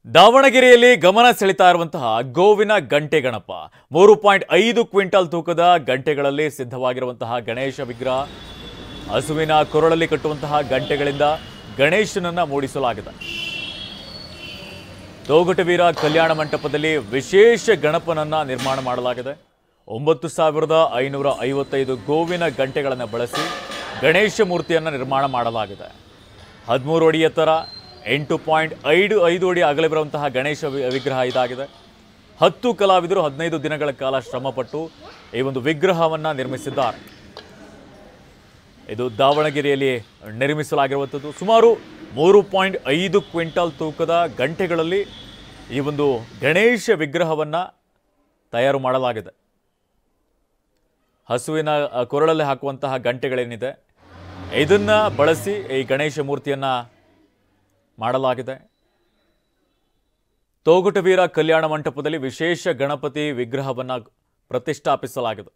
ದಾವಣಗೆರೆಯಲ್ಲಿ ಗಮನ ಸೆಳೆತಾ ಇರುವಂತಹ ಗೋವಿನ ಗಂಟೆ ಗಣಪ 3.5 ಕ್ವಿಂಟಲ್ ತೂಕದ ಗಂಟೆಗಳಲ್ಲಿ ಸಿದ್ಧವಾಗಿರುವಂತಹ ಗಣೇಶ ವಿಗ್ರಹ ಹಸುವಿನ ಕೊರಳಲ್ಲಿ ಕಟ್ಟುವಂತಹ ಗಂಟೆಗಳಿಂದ ಗಣೇಶನನ್ನ ಮೂಡಿಸಲಾಗಿದೆ. ತೋಗಟವೀರ ಕಲ್ಯಾಣ ಮಂಟಪದಲ್ಲಿ ವಿಶೇಷ ಗಣಪನನ್ನ ನಿರ್ಮಾಣ ಮಾಡಲಾಗಿದೆ. 9555 ಗೋವಿನ ಗಂಟೆಗಳನ್ನು ಬಳಸಿ ಗಣೇಶ ಮೂರ್ತಿಯನ್ನು ನಿರ್ಮಾಣ ಮಾಡಲಾಗಿದೆ. 13 ಅಡಿ ಎತ್ತರ 8.55 ಅಡಿ ಅಗಲ ಬರುವಂತಹ ಗಣೇಶ ವಿಗ್ರಹ ಇದಾಗಿದೆ. 10 ಕಲಾವಿದರು 15 ದಿನಗಳ ಕಾಲ ಶ್ರಮಪಟ್ಟು ಈ ಒಂದು ವಿಗ್ರಹವನ್ನು ನಿರ್ಮಿಸಿದ್ದಾರೆ. ಇದು ದಾವಣಗೆರೆಯಲ್ಲಿ ನಿರ್ಮಿಸಲಾಗಿರುವಂಥದ್ದು. ಸುಮಾರು 3.5 ಕ್ವಿಂಟಲ್ ತೂಕದ ಗಂಟೆಗಳಲ್ಲಿ ಈ ಒಂದು ಗಣೇಶ ವಿಗ್ರಹವನ್ನು ತಯಾರು ಮಾಡಲಾಗಿದೆ. ಹಸುವಿನ ಕೊರಳಲ್ಲಿ ಹಾಕುವಂತಹ ಗಂಟೆಗಳೇನಿದೆ ಇದನ್ನು ಬಳಸಿ ಈ ಗಣೇಶ ಮೂರ್ತಿಯನ್ನು ಮಾಡಲಾಗಿದೆ. ತೋಗಟವೀರ ಕಲ್ಯಾಣ ಮಂಟಪದಲ್ಲಿ ವಿಶೇಷ ಗಣಪತಿ ವಿಗ್ರಹವನ್ನು ಪ್ರತಿಷ್ಠಾಪಿಸಲಾಗಿದೆ.